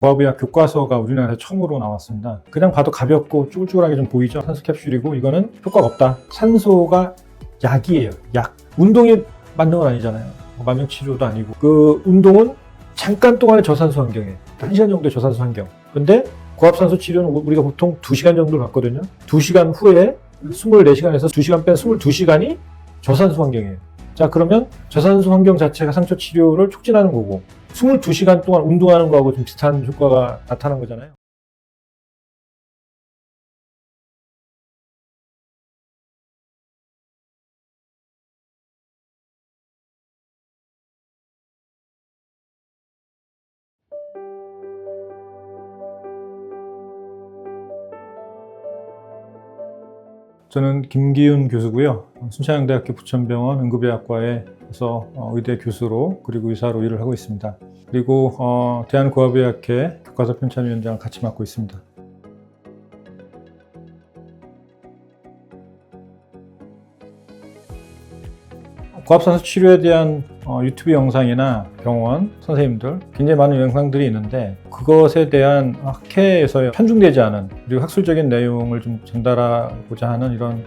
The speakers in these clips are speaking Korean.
고압의학 교과서가 우리나라에 처음으로 나왔습니다. 그냥 봐도 가볍고 쭈글쭈글하게 좀 보이죠? 산소 캡슐이고 이거는 효과가 없다. 산소가 약이에요. 약. 운동이 맞는 건 아니잖아요. 만병치료도 아니고. 그 운동은 잠깐 동안의 저산소 환경이에요. 1시간 정도의 저산소 환경. 근데 고압산소 치료는 우리가 보통 2시간 정도를 받거든요. 2시간 후에 24시간에서 2시간 뺀 22시간이 저산소 환경이에요. 자, 그러면 저산소 환경 자체가 상처 치료를 촉진하는 거고 22시간 동안 운동하는 거하고 좀 비슷한 효과가 나타난 거잖아요. 저는 김기훈 교수고요. 순천향대학교 부천병원 응급의학과에서 의대 교수로 그리고 의사로 일을 하고 있습니다. 그리고 대한고압의학회 교과서 편찬위원장을 같이 맡고 있습니다. 고압산소 치료에 대한 유튜브 영상이나 병원 선생님들 굉장히 많은 영상들이 있는데 그것에 대한 학회에서 편중되지 않은 그리고 학술적인 내용을 좀 전달하고자 하는 이런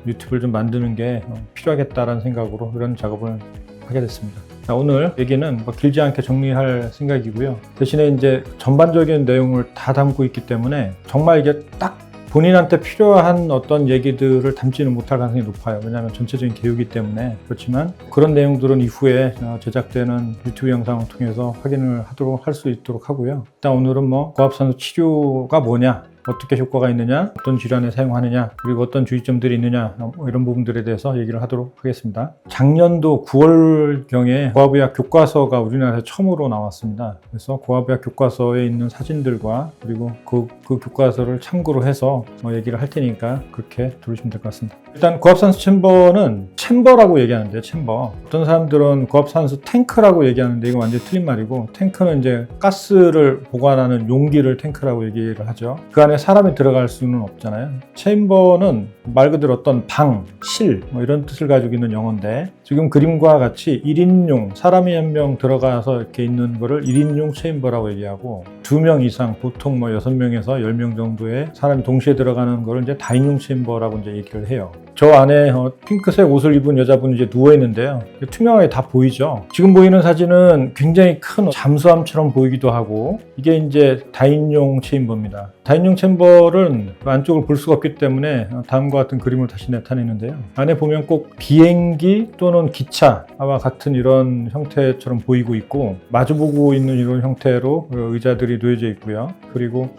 유튜브를 좀 만드는 게 필요하겠다라는 생각으로 이런 작업을 하게 됐습니다. 오늘 얘기는 길지 않게 정리할 생각이고요. 대신에 이제 전반적인 내용을 다 담고 있기 때문에 정말 이게 딱 본인한테 필요한 어떤 얘기들을 담지는 못할 가능성이 높아요. 왜냐하면 전체적인 개요이기 때문에. 그렇지만 그런 내용들은 이후에 제작되는 유튜브 영상을 통해서 확인을 하도록 할 수 있도록 하고요. 일단 오늘은 고압산소 치료가 뭐냐, 어떻게 효과가 있느냐, 어떤 질환에 사용하느냐, 그리고 어떤 주의점들이 있느냐, 이런 부분들에 대해서 얘기를 하도록 하겠습니다. 작년도 9월경에 고압의학 교과서가 우리나라에 처음으로 나왔습니다. 그래서 고압의학 교과서에 있는 사진들과 그리고 그 교과서를 참고로 해서 얘기를 할 테니까 그렇게 들으시면 될 것 같습니다. 일단 고압산소 챔버는 챔버라고 얘기하는데요. 챔버. 어떤 사람들은 고압산소 탱크라고 얘기하는데 이건 완전히 틀린 말이고, 탱크는 이제 가스를 보관하는 용기를 탱크라고 얘기를 하죠. 그 안에 사람이 들어갈 수는 없잖아요. 챔버는 말 그대로 어떤 방, 실 이런 뜻을 가지고 있는 용어인데, 지금 그림과 같이 1인용, 사람이 한 명 들어가서 이렇게 있는 거를 1인용 챔버라고 얘기하고, 2명 이상, 보통 6명에서 10명 정도의 사람이 동시에 들어가는 거를 이제 다인용 챔버라고 이제 얘기를 해요. 저 안에 핑크색 옷을 입은 여자분이 이제 누워 있는데요. 투명하게 다 보이죠. 지금 보이는 사진은 굉장히 큰 잠수함처럼 보이기도 하고, 이게 이제 다인용 챔버입니다. 다인용 챔버는 안쪽을 볼 수가 없기 때문에 다음과 같은 그림을 다시 나타내는데요. 안에 보면 꼭 비행기 또는 기차와 같은 이런 형태처럼 보이고 있고, 마주보고 있는 이런 형태로 의자들이 놓여져 있고요. 그리고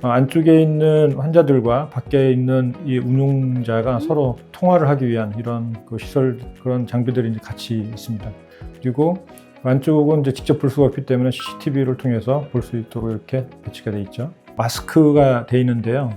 안쪽에 있는 환자들과 밖에 있는 이 운용자가 서로 통화를 하기 위한 이런 시설, 그런 장비들이 이제 같이 있습니다. 그리고 안쪽은 이제 직접 볼 수가 없기 때문에 CCTV를 통해서 볼 수 있도록 이렇게 배치가 되어 있죠. 마스크가 되어 있는데요.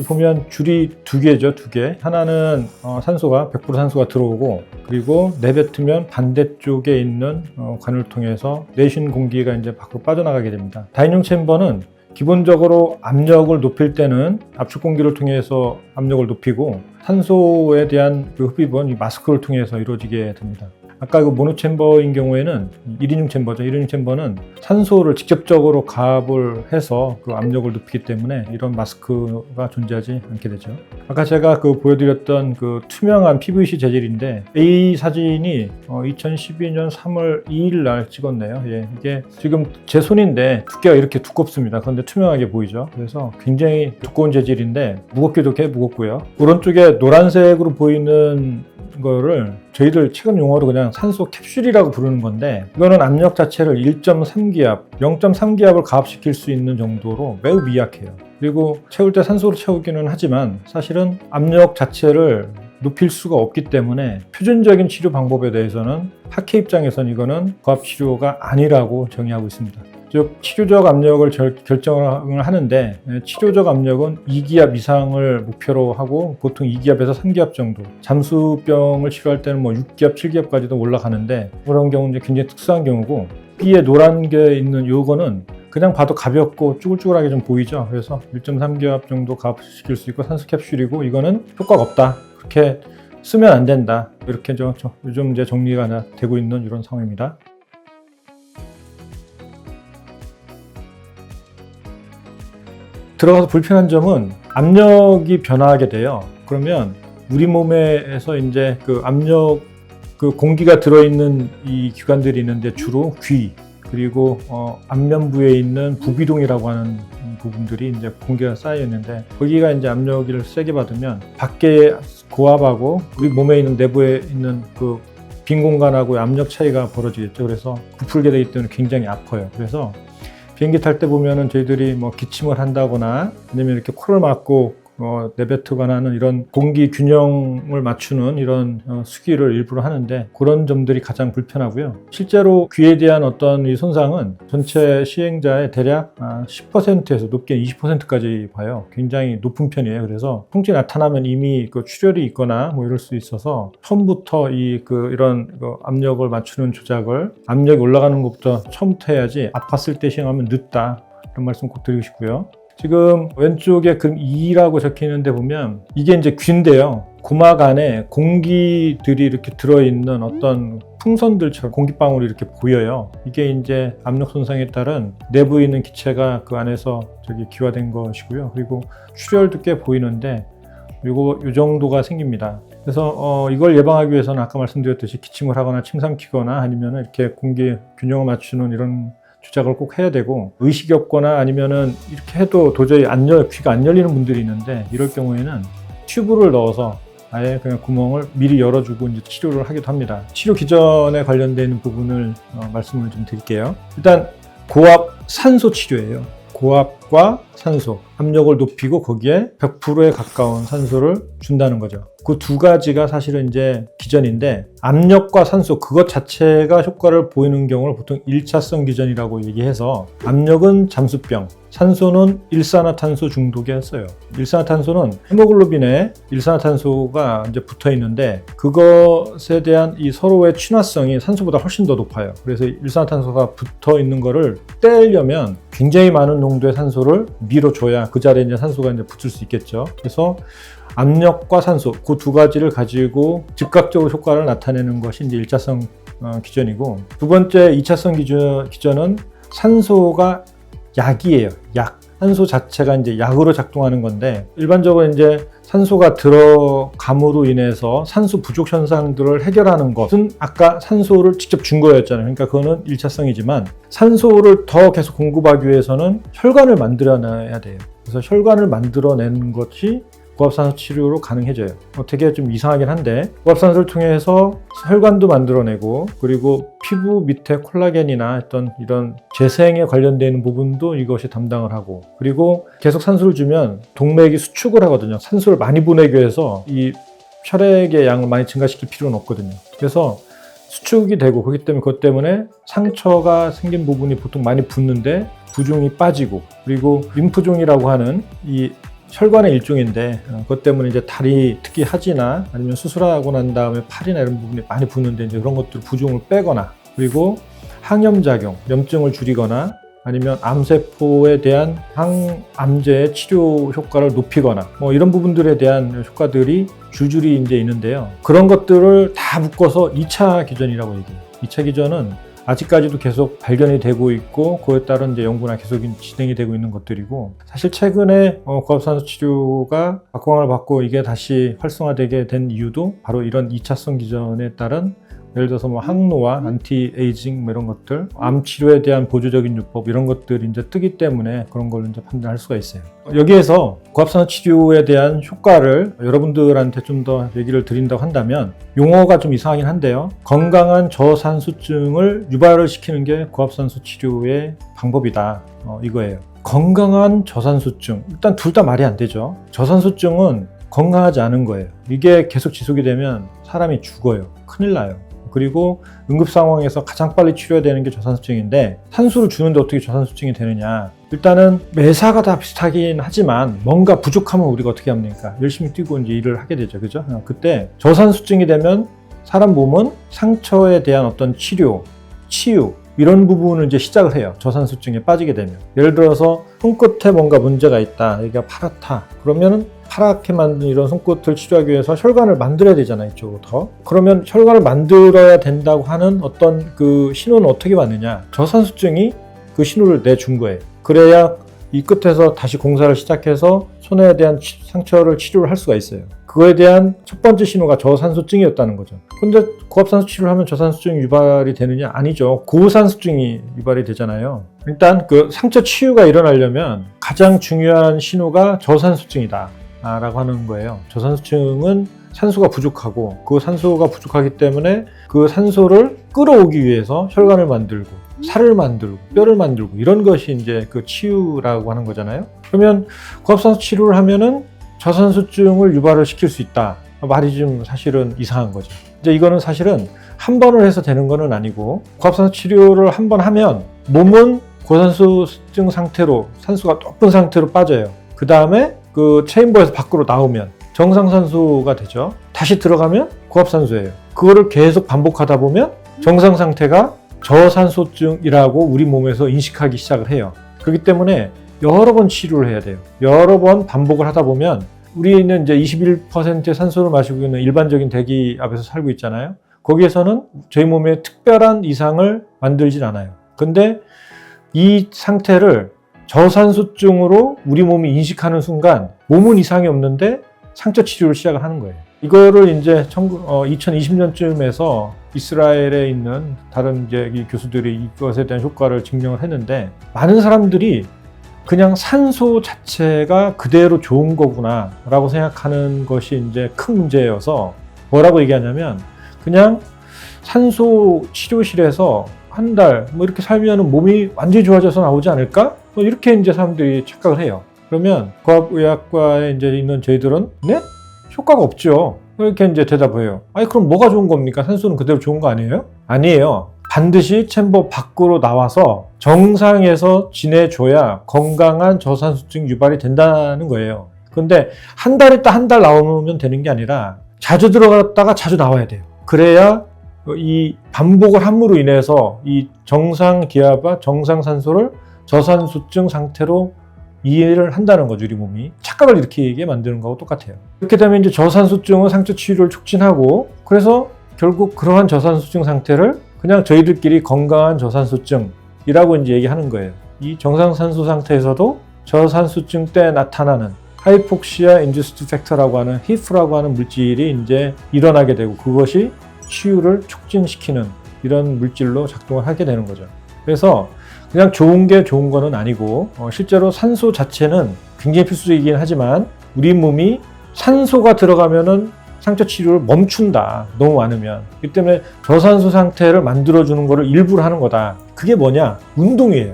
보면 줄이 2개죠, 2개. 하나는 산소가 100% 산소가 들어오고, 그리고 내뱉으면 반대쪽에 있는 관을 통해서 내쉬는 공기가 이제 밖으로 빠져나가게 됩니다. 다인용 챔버는 기본적으로 압력을 높일 때는 압축 공기를 통해서 압력을 높이고, 산소에 대한 흡입은 이 마스크를 통해서 이루어지게 됩니다. 아까 그 모노챔버인 경우에는 1인용 챔버죠. 1인용 챔버는 산소를 직접적으로 가압을 해서 그 압력을 높이기 때문에 이런 마스크가 존재하지 않게 되죠. 아까 제가 보여드렸던 투명한 PVC 재질인데, 이 사진이 2012년 3월 2일 날 찍었네요. 예, 이게 지금 제 손인데 두께가 이렇게 두껍습니다. 그런데 투명하게 보이죠. 그래서 굉장히 두꺼운 재질인데 무겁기도 꽤 무겁고요. 오른쪽에 노란색으로 보이는 거를 저희들 최근 용어로 그냥 산소 캡슐이라고 부르는 건데, 이거는 압력 자체를 1.3기압, 0.3기압을 가압시킬 수 있는 정도로 매우 미약해요. 그리고 채울 때 산소로 채우기는 하지만 사실은 압력 자체를 높일 수가 없기 때문에 표준적인 치료 방법에 대해서는 학회 입장에서는 이거는 고압 치료가 아니라고 정의하고 있습니다. 즉 치료적 압력을 결정을 하는데, 치료적 압력은 2기압 이상을 목표로 하고 보통 2기압에서 3기압 정도, 잠수병을 치료할 때는 6기압, 7기압까지도 올라가는데, 그런 경우는 굉장히 특수한 경우고, B에 노란 게 있는 요거는 그냥 봐도 가볍고 쭈글쭈글하게 좀 보이죠. 그래서 1.3기압 정도 가압시킬 수 있고 산소 캡슐이고, 이거는 효과가 없다, 그렇게 쓰면 안 된다, 이렇게 요즘 이제 정리가 되고 있는 이런 상황입니다. 들어가서 불편한 점은 압력이 변화하게 돼요. 그러면 우리 몸에서 이제 그 압력, 그 공기가 들어있는 이 기관들이 있는데 주로 귀, 그리고 안면부에 있는 부비동이라고 하는 부분들이 이제 공기가 쌓여 있는데, 거기가 이제 압력을 세게 받으면 밖에 고압하고 우리 몸에 있는 내부에 있는 그 빈 공간하고의 압력 차이가 벌어지겠죠. 그래서 부풀게 되기 때문에 굉장히 아파요. 그래서 비행기 탈 때 보면은 저희들이 뭐 기침을 한다거나 아니면 이렇게 코를 막고 내뱉거나 하는 이런 공기 균형을 맞추는 이런 수기를 일부러 하는데, 그런 점들이 가장 불편하고요. 실제로 귀에 대한 어떤 이 손상은 전체 시행자의 대략 10%에서 높게 20%까지 봐요. 굉장히 높은 편이에요. 그래서 통증이 나타나면 이미 그 출혈이 있거나 뭐 이럴 수 있어서 처음부터 이런 압력을 맞추는 조작을, 압력이 올라가는 것부터 처음부터 해야지 아팠을 때 시행하면 늦다, 이런 말씀 꼭 드리고 싶고요. 지금 왼쪽에 그림 2라고 적혀 있는데 보면 이게 이제 귀인데요. 고막 안에 공기들이 이렇게 들어있는 어떤 풍선들처럼 공기방울이 이렇게 보여요. 이게 이제 압력 손상에 따른 내부에 있는 기체가 그 안에서 기화된 것이고요. 그리고 출혈도 꽤 보이는데 요 정도가 생깁니다. 그래서 이걸 예방하기 위해서는 아까 말씀드렸듯이 기침을 하거나 침 삼키거나 아니면 이렇게 공기 균형을 맞추는 이런 조작을 꼭 해야 되고, 의식이 없거나 아니면은 이렇게 해도 도저히 귀가 안 열리는 분들이 있는데, 이럴 경우에는 튜브를 넣어서 아예 그냥 구멍을 미리 열어주고 이제 치료를 하기도 합니다. 치료 기전에 관련된 부분을 말씀을 좀 드릴게요. 일단 고압 산소 치료예요. 고압과 산소, 압력을 높이고 거기에 100%에 가까운 산소를 준다는 거죠. 그 두 가지가 사실은 이제 기전인데, 압력과 산소 그것 자체가 효과를 보이는 경우를 보통 1차성 기전이라고 얘기해서, 압력은 잠수병, 산소는 일산화탄소 중독에 써요. 일산화탄소는 헤모글로빈에 일산화탄소가 이제 붙어 있는데, 그것에 대한 이 서로의 친화성이 산소보다 훨씬 더 높아요. 그래서 일산화탄소가 붙어 있는 거를 떼려면 굉장히 많은 농도의 산소를 밀어줘야 그 자리에 이제 산소가 이제 붙을 수 있겠죠. 그래서 압력과 산소, 그 두 가지를 가지고 즉각적으로 효과를 나타내는 것이 이제 1차성 기전이고, 두 번째 2차성 기전은 산소가 약이에요. 약. 산소 자체가 이제 약으로 작동하는 건데, 일반적으로 이제 산소가 들어감으로 인해서 산소 부족 현상들을 해결하는 것은 아까 산소를 직접 준 거였잖아요. 그러니까 그거는 1차성이지만, 산소를 더 계속 공급하기 위해서는 혈관을 만들어내야 돼요. 그래서 혈관을 만들어내는 것이 고압산소 치료로 가능해져요. 되게 좀 이상하긴 한데, 고압산소를 통해서 혈관도 만들어내고, 그리고 피부 밑에 콜라겐이나 어떤 이런 재생에 관련되는 부분도 이것이 담당을 하고, 그리고 계속 산소를 주면 동맥이 수축을 하거든요. 산소를 많이 보내기 위해서 이 혈액의 양을 많이 증가시킬 필요는 없거든요. 그래서 수축이 되고, 그렇기 때문에 그것 때문에 상처가 생긴 부분이 보통 많이 붓는데 부종이 빠지고, 그리고 림프종이라고 하는 이 혈관의 일종인데, 그것 때문에 이제 다리 특히 하지나 아니면 수술하고 난 다음에 팔이나 이런 부분이 많이 붓는데, 이제 그런 것들 부종을 빼거나, 그리고 항염작용, 염증을 줄이거나, 아니면 암세포에 대한 항암제의 치료 효과를 높이거나, 뭐 이런 부분들에 대한 효과들이 줄줄이 이제 있는데요. 그런 것들을 다 묶어서 2차 기전이라고 얘기해요. 2차 기전은 아직까지도 계속 발견이 되고 있고, 그에 따른 이제 연구나 계속 진행이 되고 있는 것들이고, 사실 최근에 고압산소 치료가 각광을 받고 이게 다시 활성화되게 된 이유도 바로 이런 2차성 기전에 따른, 예를 들어서 뭐 항노화, 안티에이징 뭐 이런 것들, 암 치료에 대한 보조적인 요법 이런 것들이 이제 뜨기 때문에 그런 걸 이제 판단할 수가 있어요. 여기에서 고압산소 치료에 대한 효과를 여러분들한테 좀 더 얘기를 드린다고 한다면, 용어가 좀 이상하긴 한데요. 건강한 저산소증을 유발을 시키는 게 고압산소 치료의 방법이다. 이거예요. 건강한 저산소증. 일단 둘 다 말이 안 되죠. 저산소증은 건강하지 않은 거예요. 이게 계속 지속이 되면 사람이 죽어요. 큰일 나요. 그리고 응급 상황에서 가장 빨리 치료해야 되는 게 저산소증인데, 산소를 주는데 어떻게 저산소증이 되느냐. 일단은 매사가 다 비슷하긴 하지만 뭔가 부족하면 우리가 어떻게 합니까? 열심히 뛰고 이제 일을 하게 되죠. 그죠? 그때 저산소증이 되면 사람 몸은 상처에 대한 어떤 치료, 치유 이런 부분을 이제 시작을 해요. 저산소증에 빠지게 되면. 예를 들어서 손끝에 뭔가 문제가 있다. 여기가 파랗다. 그러면은 파랗게 만든 이런 손끝을 치료하기 위해서 혈관을 만들어야 되잖아요. 이쪽으로 더. 그러면 혈관을 만들어야 된다고 하는 어떤 그 신호는 어떻게 받느냐. 저산소증이 그 신호를 내준 거예요. 그래야 이 끝에서 다시 공사를 시작해서 손에 대한 상처를 치료를 할 수가 있어요. 그거에 대한 첫 번째 신호가 저산소증이었다는 거죠. 근데 고압산소 치료를 하면 저산소증이 유발이 되느냐? 아니죠. 고산소증이 유발이 되잖아요. 일단 그 상처 치유가 일어나려면 가장 중요한 신호가 저산소증이다 라고 하는 거예요. 저산소증은 산소가 부족하고, 그 산소가 부족하기 때문에 그 산소를 끌어오기 위해서 혈관을 만들고 살을 만들고 뼈를 만들고 이런 것이 이제 그 치유라고 하는 거잖아요. 그러면 고압산소 치료를 하면은 저산소증을 유발을 시킬 수 있다. 말이 좀 사실은 이상한 거죠. 이제 이거는 사실은 한 번을 해서 되는 거는 아니고, 고압산소 치료를 한 번 하면 몸은 고산소증 상태로, 산소가 높은 상태로 빠져요. 그 다음에 그 체인버에서 밖으로 나오면 정상산소가 되죠. 다시 들어가면 고압산소예요. 그거를 계속 반복하다 보면 정상 상태가 저산소증이라고 우리 몸에서 인식하기 시작을 해요. 그렇기 때문에 여러 번 치료를 해야 돼요. 여러 번 반복을 하다 보면, 우리는 이제 21%의 산소를 마시고 있는 일반적인 대기압에서 살고 있잖아요. 거기에서는 저희 몸에 특별한 이상을 만들진 않아요. 근데 이 상태를 저산소증으로 우리 몸이 인식하는 순간 몸은 이상이 없는데 상처 치료를 시작을 하는 거예요. 이거를 이제 2020년쯤에서 이스라엘에 있는 다른 이제 교수들이 이것에 대한 효과를 증명을 했는데, 많은 사람들이 그냥 산소 자체가 그대로 좋은 거구나 라고 생각하는 것이 이제 큰 문제여서, 뭐라고 얘기하냐면, 그냥 산소 치료실에서 한 달 뭐 이렇게 살면 몸이 완전히 좋아져서 나오지 않을까? 뭐 이렇게 이제 사람들이 착각을 해요. 그러면 고압의학과에 이제 있는 저희들은 네? 효과가 없죠. 이렇게 이제 대답해요. 아니 그럼 뭐가 좋은 겁니까? 산소는 그대로 좋은 거 아니에요? 아니에요. 반드시 챔버 밖으로 나와서 정상에서 지내줘야 건강한 저산소증 유발이 된다는 거예요. 근데 한 달 있다 한 달 나오면 되는 게 아니라 자주 들어갔다가 자주 나와야 돼요. 그래야 이 반복을 함으로 인해서 이 정상 기압과 정상 산소를 저산소증 상태로 이해를 한다는 거죠. 우리 몸이 착각을 일으키게 만드는 거하고 똑같아요. 이렇게 되면 이제 저산소증은 상처 치유를 촉진하고, 그래서 결국 그러한 저산소증 상태를 그냥 저희들끼리 건강한 저산소증이라고 이제 얘기하는 거예요. 이 정상산소 상태에서도 저산소증 때 나타나는 하이폭시아 인듀스드 팩터라고 하는 HIF라고 하는 물질이 이제 일어나게 되고, 그것이 치유를 촉진시키는 이런 물질로 작동을 하게 되는 거죠. 그래서 그냥 좋은 게 좋은 거는 아니고, 실제로 산소 자체는 굉장히 필수적이긴 하지만 우리 몸이 산소가 들어가면은 상처 치료를 멈춘다. 너무 많으면. 그렇기 때문에 저산소 상태를 만들어주는 거를 일부러 하는 거다. 그게 뭐냐? 운동이에요.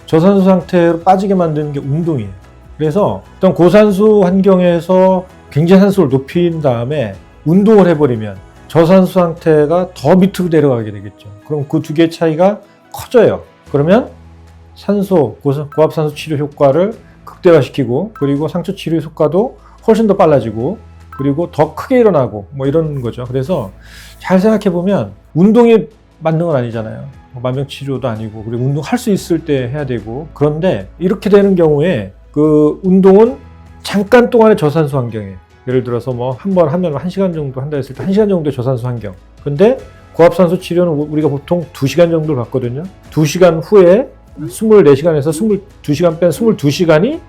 저산소 상태로 빠지게 만드는 게 운동이에요. 그래서 어떤 고산소 환경에서 굉장히 산소를 높인 다음에 운동을 해버리면 저산소 상태가 더 밑으로 내려가게 되겠죠. 그럼 그 두 개의 차이가 커져요. 그러면 산소, 고압산소 치료 효과를 극대화시키고, 그리고 상처 치료 효과도 훨씬 더 빨라지고, 그리고 더 크게 일어나고 뭐 이런 거죠. 그래서 잘 생각해 보면 운동이 맞는 건 아니잖아요. 만병치료도 아니고, 그리고 운동할 수 있을 때 해야 되고. 그런데 이렇게 되는 경우에 그 운동은 잠깐 동안의 저산소 환경이에요. 예를 들어서 뭐 한 번 하면 1시간 정도 한다 했을 때 1시간 정도의 저산소 환경. 근데 고압산소 치료는 우리가 보통 2시간 정도를 받거든요. 2시간 후에 24시간에서 22시간 뺀 22시간이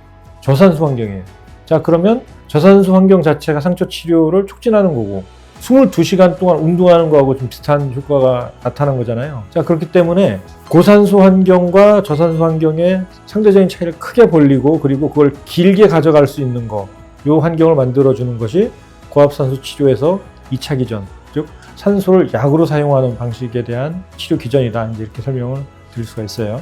저산소 환경이에요. 자, 그러면 저산소 환경 자체가 상처 치료를 촉진하는 거고, 22시간 동안 운동하는 거하고 좀 비슷한 효과가 나타난 거잖아요. 자, 그렇기 때문에 고산소 환경과 저산소 환경의 상대적인 차이를 크게 벌리고, 그리고 그걸 길게 가져갈 수 있는 거, 이 환경을 만들어주는 것이 고압산소 치료에서 2차 기전, 즉 산소를 약으로 사용하는 방식에 대한 치료 기전이다. 이제 이렇게 설명을 드릴 수가 있어요.